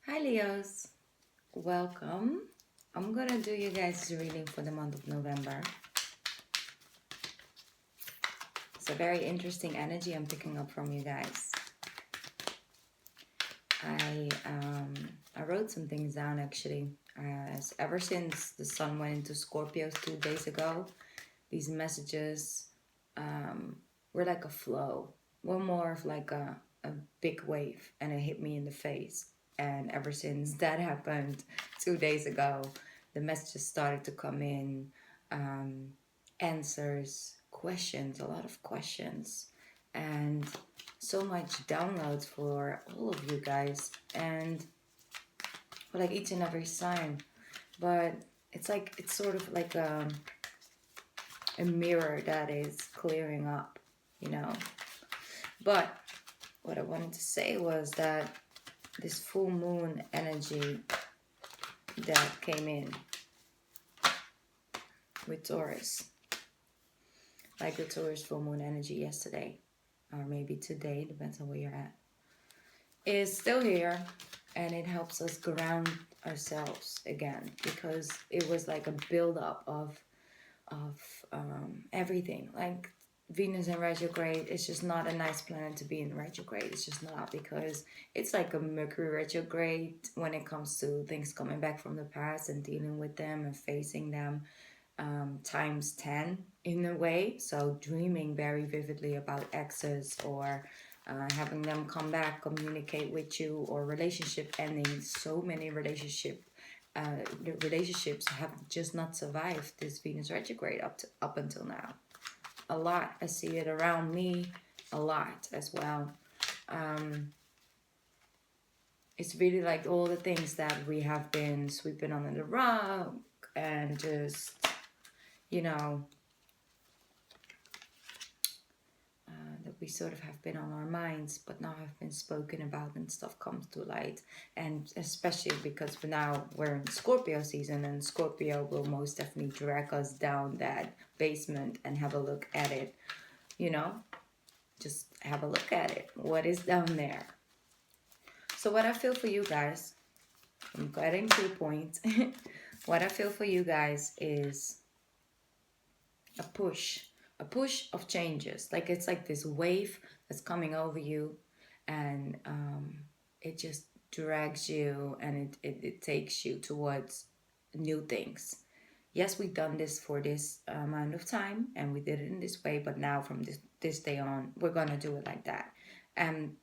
Hi Leos, welcome. I'm gonna do you guys' reading for the month of November. It's a very interesting energy I'm picking up from you guys. I um I wrote some things down actually. Ever since the sun went into Scorpio 2 days ago, these messages were like a flow. One more of like a big wave, and it hit me in the face. And ever since that happened 2 days ago, the messages started to come in, um, answers, questions, a lot of questions, and so much downloads for all of you guys, and for like each and every sign. But it's sort of like a mirror that is clearing up, you know. But what I wanted to say was that this full moon energy that came in with Taurus, like the Taurus full moon energy yesterday, or maybe today, depends on where you're at, is still here, and it helps us ground ourselves again, because it was like a build-up of everything. Like Venus in retrograde is just not a nice planet to be in retrograde. It's just not, because it's like a Mercury retrograde when it comes to things coming back from the past and dealing with them and facing them, times 10 in a way. So dreaming very vividly about exes, or having them come back, communicate with you, or relationship ending. So many the relationships have just not survived this Venus retrograde up until now. A lot. I see it around me a lot as well. It's really like all the things that we have been sweeping under the rug and just, you know, that we sort of have been on our minds, but now have been spoken about, and stuff comes to light. And especially because for now we're in Scorpio season, and Scorpio will most definitely drag us down that basement and have a look at it, you know, just have a look at it. What is down there? So what I feel for you guys, I'm getting to the point. What I feel for you guys is a push of changes. Like it's like this wave that's coming over you, and it just drags you, and it takes you towards new things. Yes, we've done this for this amount of time, and we did it in this way, but now from this day on, we're gonna do it like that. And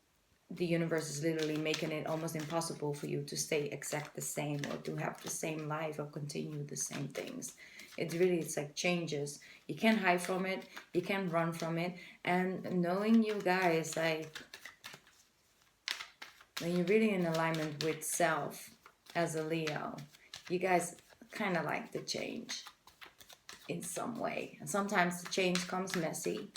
the universe is literally making it almost impossible for you to stay exact the same, or to have the same life, or continue the same things. It's like changes. You can't hide from it, you can't run from it. And knowing you guys, like when you're really in alignment with self as a Leo, you guys kind of like the change in some way. And sometimes the change comes messy,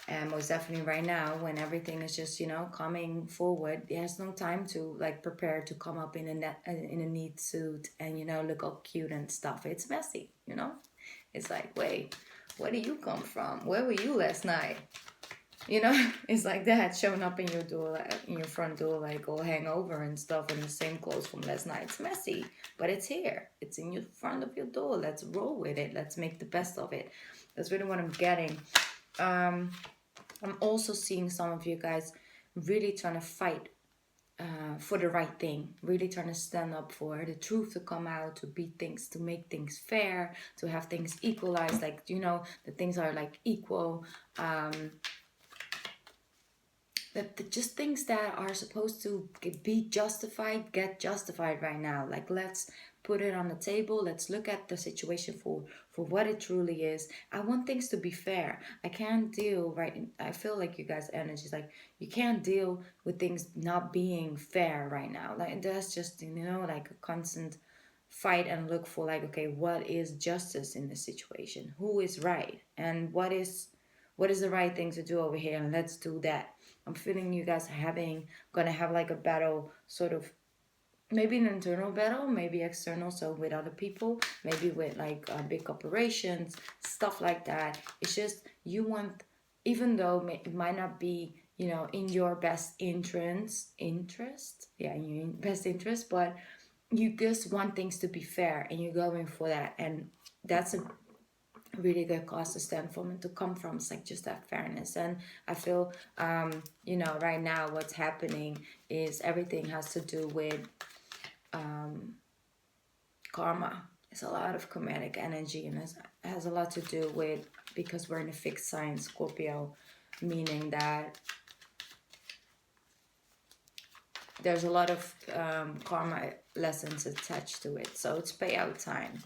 and most definitely right now, when everything is just, coming forward, there's no time to like prepare to come up in a neat suit and, look all cute and stuff. It's messy. It's like, wait, where do you come from? Where were you last night? It's like that, showing up in your door, in your front door, like all hangover and stuff, in the same clothes from last night. It's messy, but it's here. It's in your front of your door. Let's roll with it. Let's make the best of it. That's really what I'm getting. I'm also seeing some of you guys really trying to fight for the right thing, really trying to stand up for the truth to come out, to beat things, to make things fair, to have things equalized, like, the things are like equal. Just things that are supposed to be justified, get justified right now. Like, let's put it on the table. Let's look at the situation for what it truly is. I want things to be fair. I can't deal, right? I feel like you guys' energy is like, you can't deal with things not being fair right now. Like, that's just, like a constant fight and look for, like, okay, what is justice in this situation? Who is right? And what is the right thing to do over here? And let's do that. I'm feeling you guys gonna have like a battle, sort of, maybe an internal battle, maybe external, so with other people, maybe with like big corporations, stuff like that. It's just, you want, even though it might not be in your best in your best interest, but you just want things to be fair and you're going for that. And that's a really good cause to stand for and to come from. It's like just that fairness. And I feel, right now what's happening is everything has to do with karma. It's a lot of chromatic energy, and it has a lot to do with, because we're in a fixed sign, Scorpio, meaning that there's a lot of karma lessons attached to it. So it's payout time.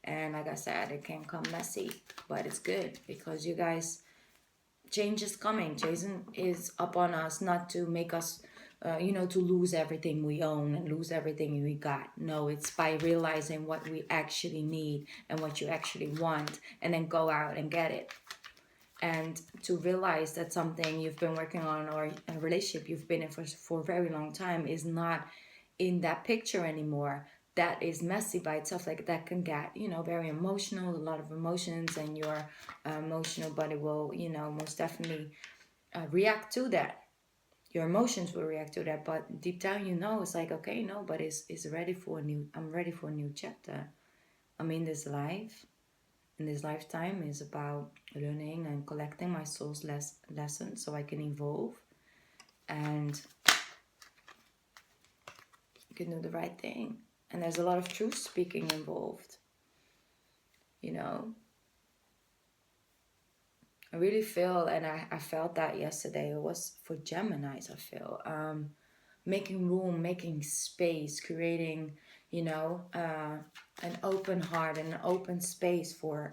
And like I said, it can come messy, but it's good because you guys, change is coming. Jason is up on us not to make us, to lose everything we own and lose everything we got. No, it's by realizing what we actually need and what you actually want, and then go out and get it. And to realize that something you've been working on, or a relationship you've been in for a very long time, is not in that picture anymore. That is messy by itself. Like, that can get, very emotional, a lot of emotions, and your emotional body will, most definitely react to that. Your emotions will react to that, but deep down, it's like, okay, no, but it's ready for I'm ready for a new chapter. I'm in this life. And this lifetime is about learning and collecting my soul's lessons so I can evolve and can do the right thing. And there's a lot of truth speaking involved. I really feel, and I felt that yesterday. It was for Geminis, I feel. Making room, making space, creating, an open heart and an open space for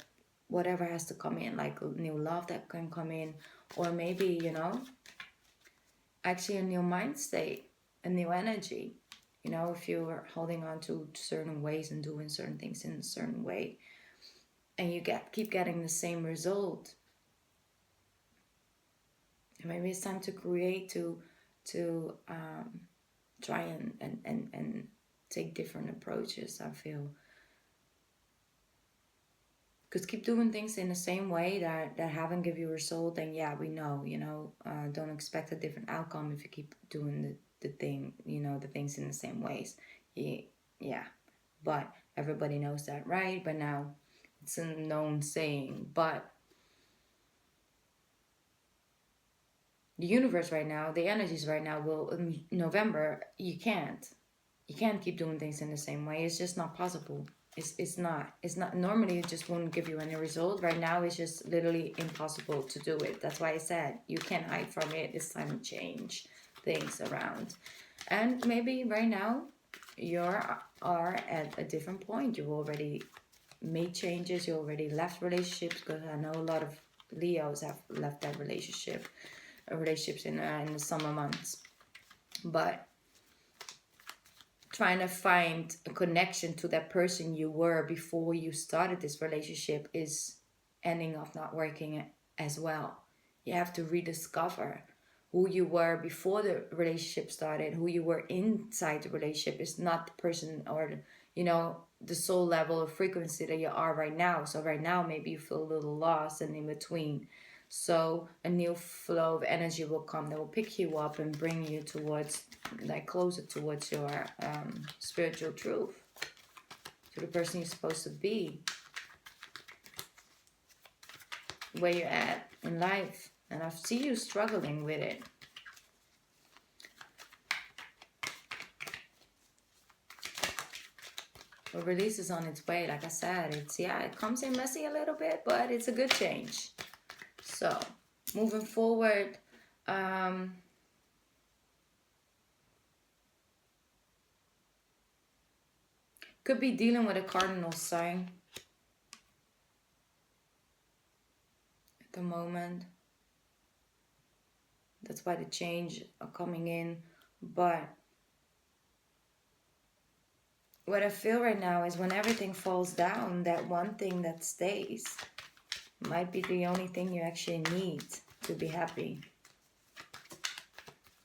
whatever has to come in, like new love that can come in, or maybe, actually a new mind state, a new energy. If you're holding on to certain ways and doing certain things in a certain way, and you keep getting the same result, maybe it's time to create, to try and take different approaches, I feel. Because keep doing things in the same way that haven't give you a result, then yeah, we know, don't expect a different outcome if you keep doing the thing, the things in the same ways. Yeah. But everybody knows that, right? But now it's a known saying. But the universe right now, the energies right now will, in November, you can't keep doing things in the same way. It's just not possible. It's not normally, it just won't give you any result. Right now it's just literally impossible to do it. That's why I said you can't hide from it. It's time to change things around. And maybe right now you are at a different point. You already made changes, you already left relationships, because I know a lot of Leos have left that relationships in the summer months. But trying to find a connection to that person you were before you started this relationship is ending up not working as well. You have to rediscover who you were before the relationship started. Who you were inside the relationship is not the person, or the soul level of frequency that you are right now. So right now maybe you feel a little lost and in between. So a new flow of energy will come that will pick you up and bring you towards, like, closer towards your spiritual truth, to the person you're supposed to be, where you're at in life. And I see you struggling with it. But release is on its way. Like I said, it comes in messy a little bit, but it's a good change. So, moving forward, could be dealing with a cardinal sign at the moment. That's why the change are coming in. But what I feel right now is when everything falls down, that one thing that stays might be the only thing you actually need to be happy.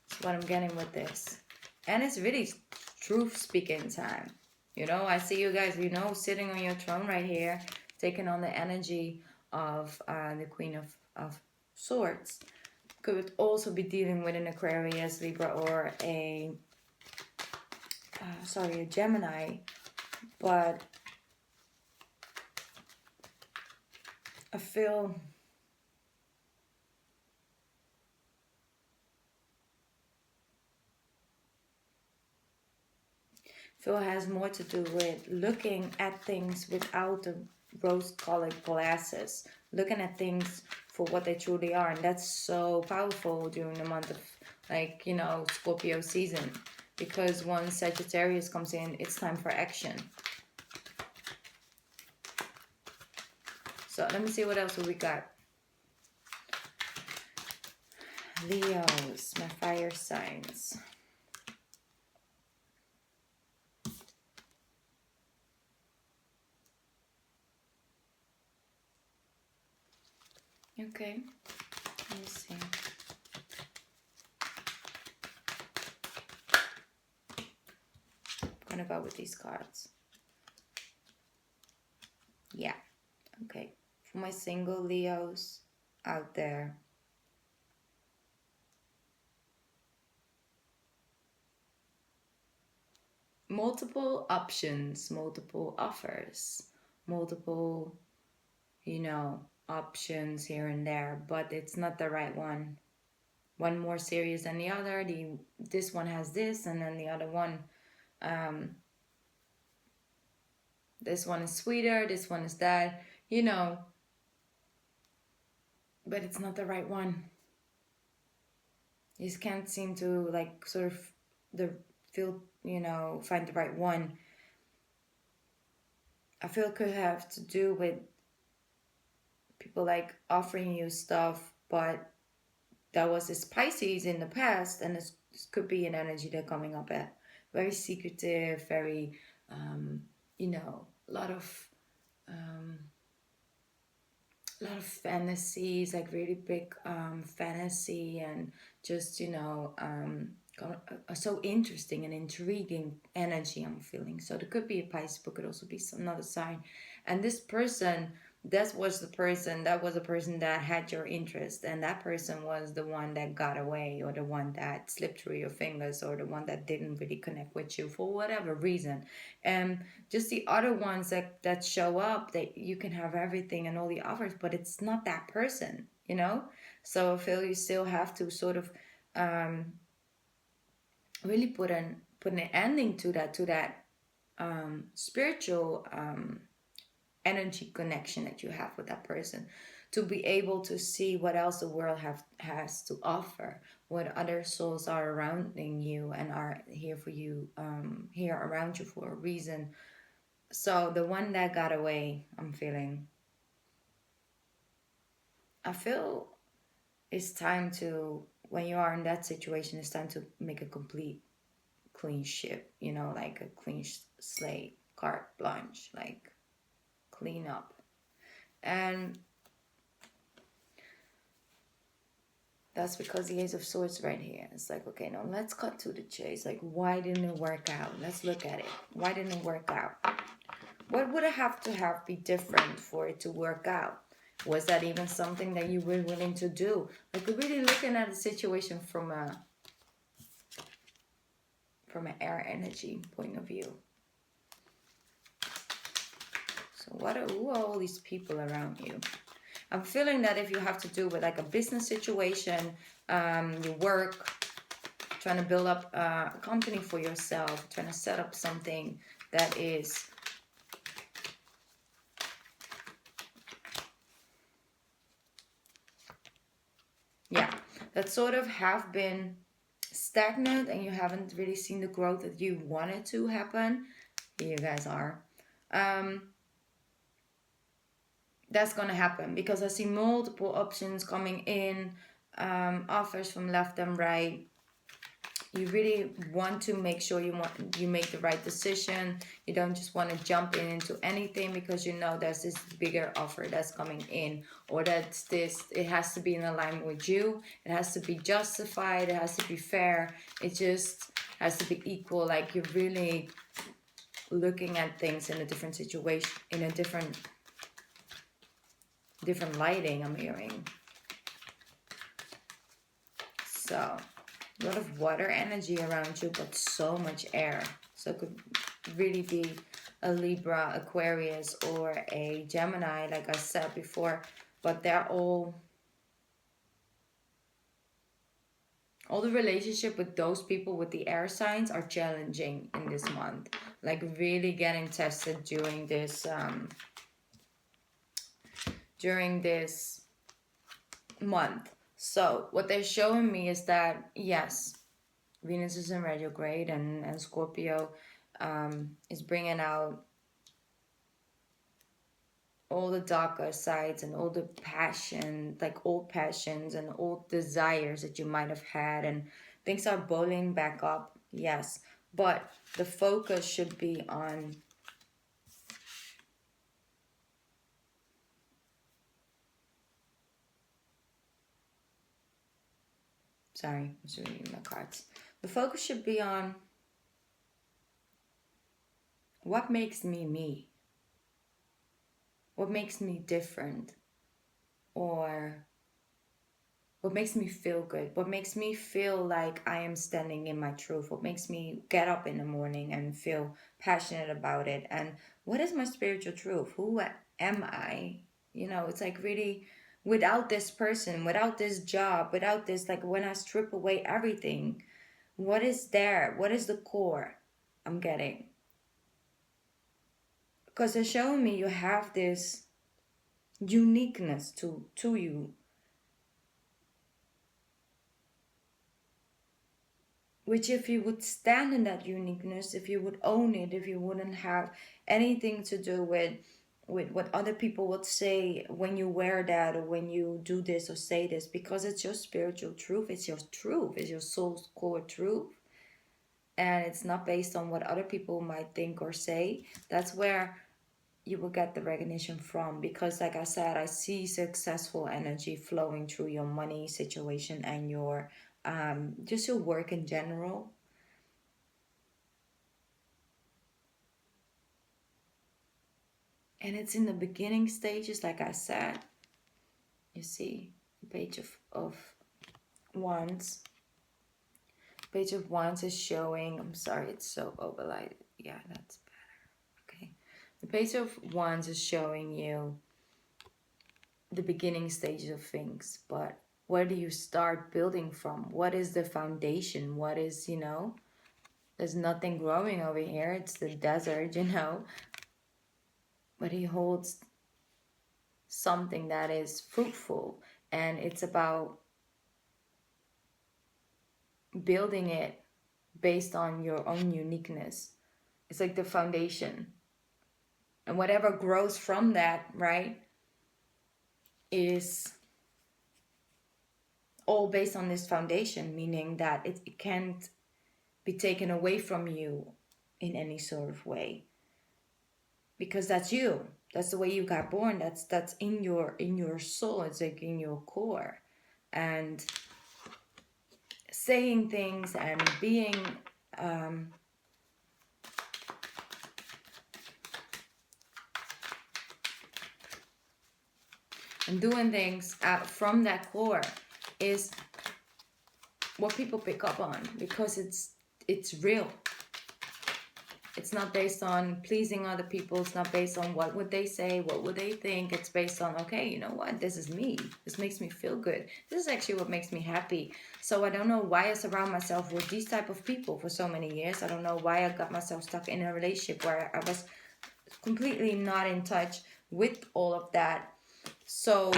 That's what I'm getting with this. And it's really truth speaking time. I see you guys, sitting on your throne right here, taking on the energy of the Queen of Swords. Could also be dealing with an Aquarius, Libra, or a Gemini. But I feel has more to do with looking at things without the rose-colored glasses, looking at things for what they truly are. And that's so powerful during the month of, like, you know, Scorpio season, because once Sagittarius comes in, it's time for action. So let me see what else we got. Leos, my fire signs. Okay, let me see. I'm gonna go with these cards. Yeah, okay. For my single Leos out there, multiple options, multiple offers, multiple, you know, options here and there, but it's not the right one. One more serious than the other. This one has this, and then the other one, this one is sweeter, this one is that, you know, but it's not the right one. You just can't seem to, like, sort of find the right one. I feel it could have to do with people like offering you stuff, but that was this Pisces in the past, and this could be an energy they're coming up at. Very secretive, very, a lot of fantasies, like really big fantasy, and just, so interesting and intriguing energy I'm feeling. So there could be a Pisces, but could also be another sign. And this person, that was the person that had your interest, and that person was the one that got away, or the one that slipped through your fingers, or the one that didn't really connect with you for whatever reason. And just the other ones that show up, that you can have everything and all the offers, but it's not that person, you know. So I feel you still have to sort of really put an ending to that spiritual energy connection that you have with that person, to be able to see what else the world has to offer, what other souls are surrounding you and are here for you, here around you for a reason. So the one that got away, I feel it's time to, when you are in that situation, it's time to make a complete clean ship, like a clean slate, carte blanche, like clean up. And that's because the Ace of Swords right here. It's like, okay, now let's cut to the chase. Like, why didn't it work out? Let's look at it. Why didn't it work out? What would it have to be different for it to work out? Was that even something that you were willing to do? Like, we're really looking at the situation from an air energy point of view. So who are all these people around you? I'm feeling that if you have to do with like a business situation, you work, trying to build up a company for yourself, trying to set up something that is that sort of have been stagnant, and you haven't really seen the growth that you wanted to happen. Here you guys are. That's going to happen, because I see multiple options coming in, offers from left and right. You really want to make sure you make the right decision. You don't just want to jump into anything because you know there's this bigger offer that's coming in, or it has to be in alignment with you. It has to be justified. It has to be fair. It just has to be equal. Like, you're really looking at things in a different situation, in a different lighting, I'm hearing. So a lot of water energy around you, but so much air. So it could really be a Libra, Aquarius, or a Gemini, like I said before. But they're all the relationship with those people with the air signs are challenging in this month. Like really getting tested during this month. So what they're showing me is that yes, Venus is in retrograde, and Scorpio is bringing out all the darker sides and all the passion, like old passions and old desires that you might have had, and things are boiling back up. Yes, but the focus should be on sorry, I'm just reading my cards. The focus should be on what makes me me, what makes me different, or what makes me feel good, what makes me feel like I am standing in my truth, what makes me get up in the morning and feel passionate about it, and what is my spiritual truth, who am I? You know, it's like really, without this person, without this job, without this, like when I strip away everything, what is there, what is the core I'm getting? Because they're showing me you have this uniqueness to you, which if you would stand in that uniqueness, if you would own it, if you wouldn't have anything to do with what other people would say when you wear that or when you do this or say this, because it's your spiritual truth, it's your truth, it's your soul's core truth, and it's not based on what other people might think or say. That's where you will get the recognition from, because like I said, I see successful energy flowing through your money situation and your just your work in general. And it's in the beginning stages, like I said. You see the page of wands. Page of wands is showing, I'm sorry, it's so overlighted. Yeah, that's better. Okay. The page of wands is showing you the beginning stages of things, but where do you start building from? What is the foundation? What is, there's nothing growing over here. It's the desert, but he holds something that is fruitful, and it's about building it based on your own uniqueness. It's like the foundation, and whatever grows from that, right, is all based on this foundation, meaning that it can't be taken away from you in any sort of way, because that's you, that's the way you got born, that's in your soul, it's like in your core. And saying things and being and doing things from that core is what people pick up on, because it's real. It's not based on pleasing other people. It's not based on what would they say, what would they think. It's based on, okay, you know what? This is me. This makes me feel good. This is actually what makes me happy. So I don't know why I surround myself with these type of people for so many years. I don't know why I got myself stuck in a relationship where I was completely not in touch with all of that. So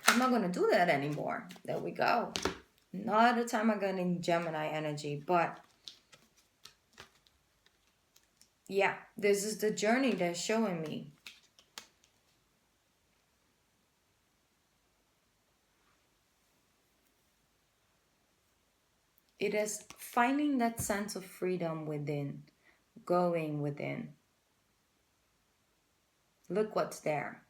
I'm not going to do that anymore. There we go. Not the time I got in Gemini energy, but yeah, this is the journey they're showing me. It is finding that sense of freedom within, going within. Look what's there.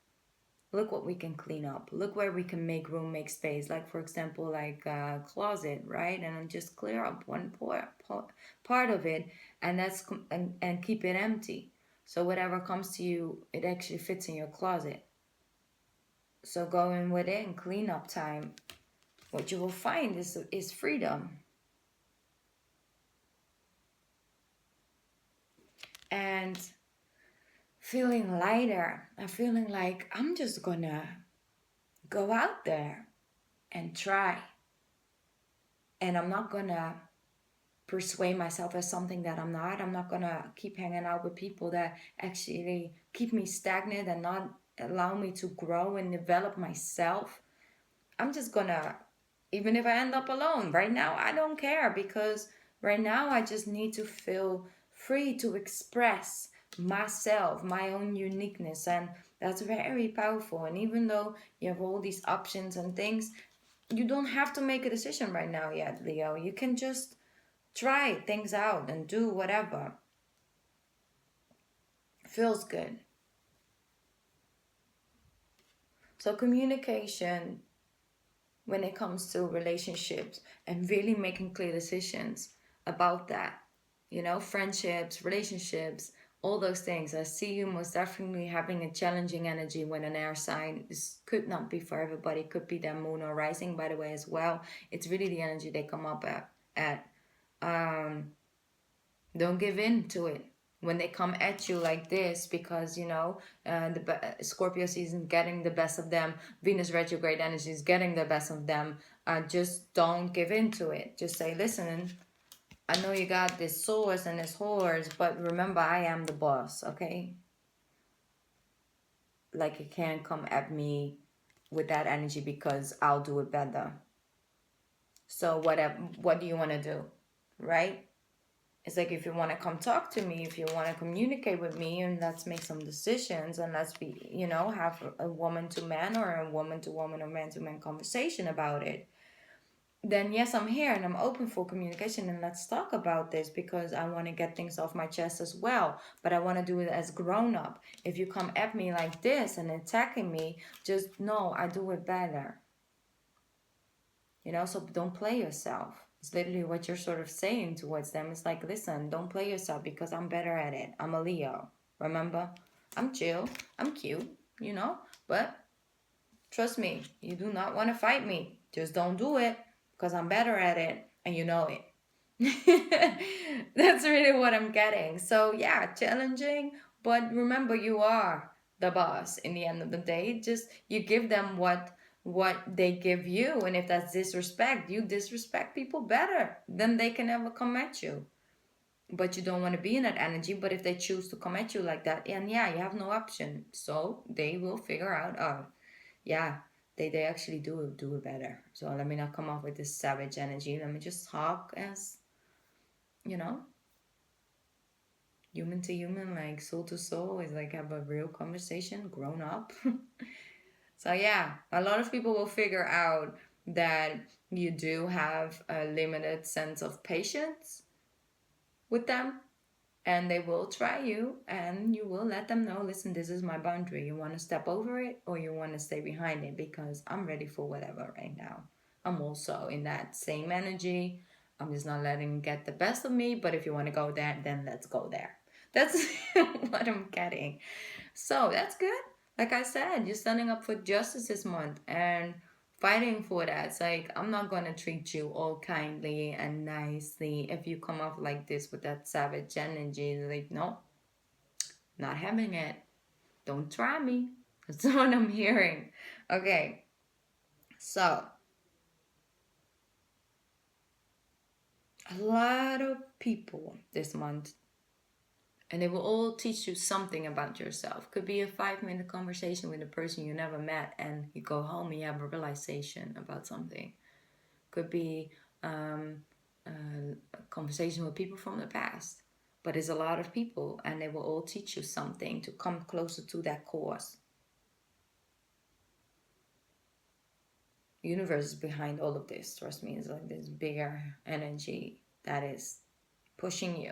Look what we can clean up. Look where we can make room, make space. Like, for example, like a closet, right? And just clear up one part of it, and and keep it empty. So whatever comes to you, it actually fits in your closet. So go in with it and clean up time. what you will find is freedom. And feeling lighter and feeling like I'm just gonna go out there and try. And I'm not gonna persuade myself as something that I'm not. I'm not gonna keep hanging out with people that actually keep me stagnant and not allow me to grow and develop myself. I'm just gonna, even if I end up alone, right now I don't care, because right now I just need to feel free to express myself, my own uniqueness, and that's very powerful. And even though you have all these options and things, you don't have to make a decision right now yet, Leo. You can just try things out and do whatever feels good. So communication when it comes to relationships and really making clear decisions about that, friendships, relationships, all those things. I see you most definitely having a challenging energy when an air sign. This could not be for everybody. It could be their moon or rising, by the way, as well. It's really the energy they come up at. Don't give in to it when they come at you like this, because the Scorpio season getting the best of them, Venus retrograde energy is getting the best of them. Just don't give in to it. Just say, listen, I know you got this source and this horse, but remember, I am the boss, okay? Like, you can't come at me with that energy because I'll do it better. So what do you want to do, right? It's like, if you want to come talk to me, if you want to communicate with me, and let's make some decisions, and let's be, have a woman to man or a woman to woman or man to man conversation about it, then yes, I'm here and I'm open for communication, and let's talk about this, because I want to get things off my chest as well, but I want to do it as grown up. If you come at me like this and attacking me, just know I do it better. So don't play yourself. It's literally what you're sort of saying towards them. It's like, listen, don't play yourself, because I'm better at it. I'm a Leo. Remember? I'm chill. I'm cute, but trust me, you do not want to fight me. Just don't do it, because I'm better at it and you know it. That's really what I'm getting. So yeah, challenging, but remember, you are the boss in the end of the day. Just you give them what they give you, and if that's disrespect, you disrespect people better, then they can never come at you. But you don't want to be in that energy. But if they choose to come at you like that, and yeah, you have no option, so they will figure out, oh yeah, they actually do it better. So let me not come off with this savage energy. Let me just talk as, human to human, like soul to soul, is like have a real conversation, grown up. So yeah, a lot of people will figure out that you do have a limited sense of patience with them, and they will try you, and you will let them know, listen, this is my boundary. You want to step over it or you want to stay behind it, because I'm ready for whatever right now. I'm also in that same energy. I'm just not letting it get the best of me, but if you want to go there, then let's go there. That's what I'm getting. So that's good. Like I said, you're standing up for justice this month and fighting for that. It's like, I'm not going to treat you all kindly and nicely if you come off like this with that savage energy. Like, no, not having it. Don't try me. That's what I'm hearing. Okay, so a lot of people this month, and they will all teach you something about yourself. Could be a 5-minute conversation with a person you never met, and you go home and you have a realization about something. Could be a conversation with people from the past. But it's a lot of people, and they will all teach you something to come closer to that cause. The universe is behind all of this. Trust me, it's like this bigger energy that is pushing you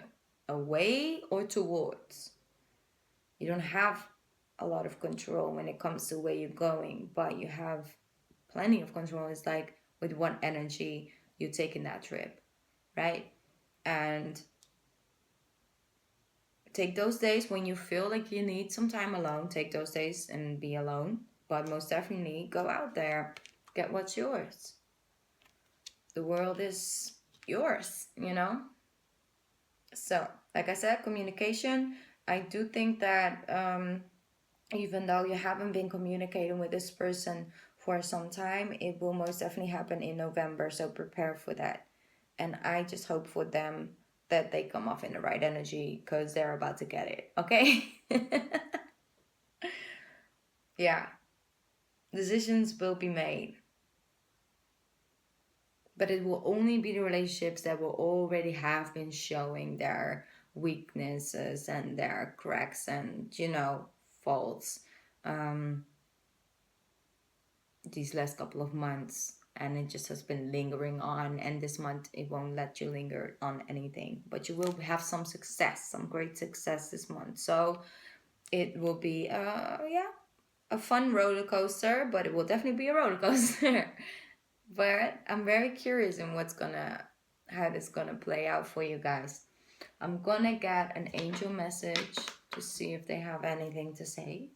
away or towards. You don't have a lot of control when it comes to where you're going, but you have plenty of control. It's like with what energy you take in that trip, right? And take those days when you feel like you need some time alone. Take those days and be alone. But most definitely go out there, get what's yours. The world is yours, you know? So, like I said, communication. I do think that even though you haven't been communicating with this person for some time, it will most definitely happen in November. So, prepare for that. And I just hope for them that they come off in the right energy because they're about to get it. Okay? Yeah. Decisions will be made. But it will only be the relationships that will already have been showing their weaknesses and their cracks and, faults these last couple of months. And it just has been lingering on. And this month, it won't let you linger on anything. But you will have some success, some great success this month. So it will be, a fun roller coaster, but it will definitely be a roller coaster. But I'm very curious in how this gonna play out for you guys. I'm gonna get an angel message to see if they have anything to say.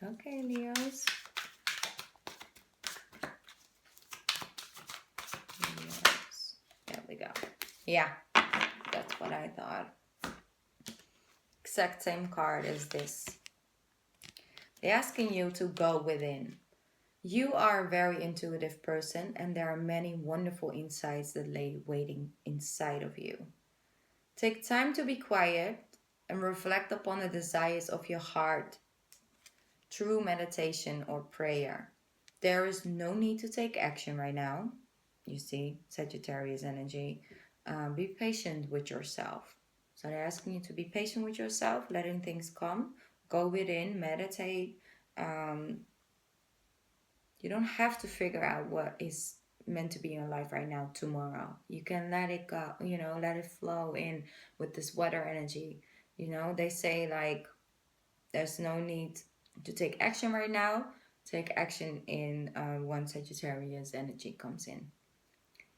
Okay, Leos. Leos. There we go. Yeah, that's what I thought. Exact same card as this. They're asking you to go within. You are a very intuitive person, and there are many wonderful insights that lay waiting inside of you. Take time to be quiet and reflect upon the desires of your heart through meditation or prayer. There is no need to take action right now. You see, Sagittarius energy. Be patient with yourself. So they're asking you to be patient with yourself, letting things come. Go within, meditate. You don't have to figure out what is meant to be in your life right now tomorrow. You can let it go, let it flow in with this water energy. They say like there's no need to take action right now. Take action in when Sagittarius energy comes in.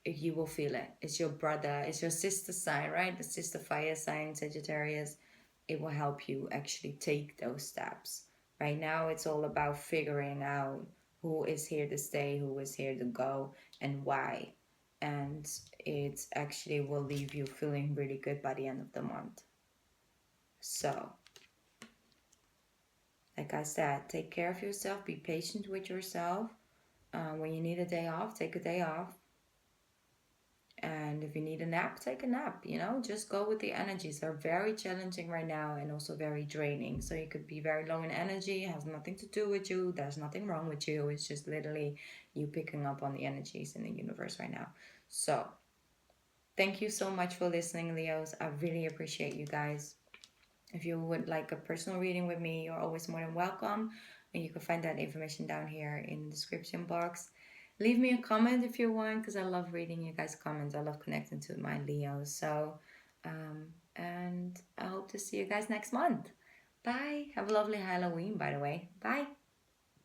You will feel it. It's your brother, it's your sister sign, right? The sister fire sign, Sagittarius. It will help you actually take those steps. Right now, it's all about figuring out who is here to stay, who is here to go, and why. And it actually will leave you feeling really good by the end of the month. So, like I said, take care of yourself, be patient with yourself. When you need a day off, take a day off. And if you need a nap, take a nap. Just go with the energies. They're very challenging right now and also very draining. So you could be very low in energy. It has nothing to do with you. There's nothing wrong with you. It's just literally you picking up on the energies in the universe right now. So thank you so much for listening, Leos. I really appreciate you guys. If you would like a personal reading with me, you're always more than welcome. And you can find that information down here in the description box. Leave me a comment if you want, because I love reading you guys' comments. I love connecting to my Leos. So, and I hope to see you guys next month. Bye. Have a lovely Halloween, by the way. Bye.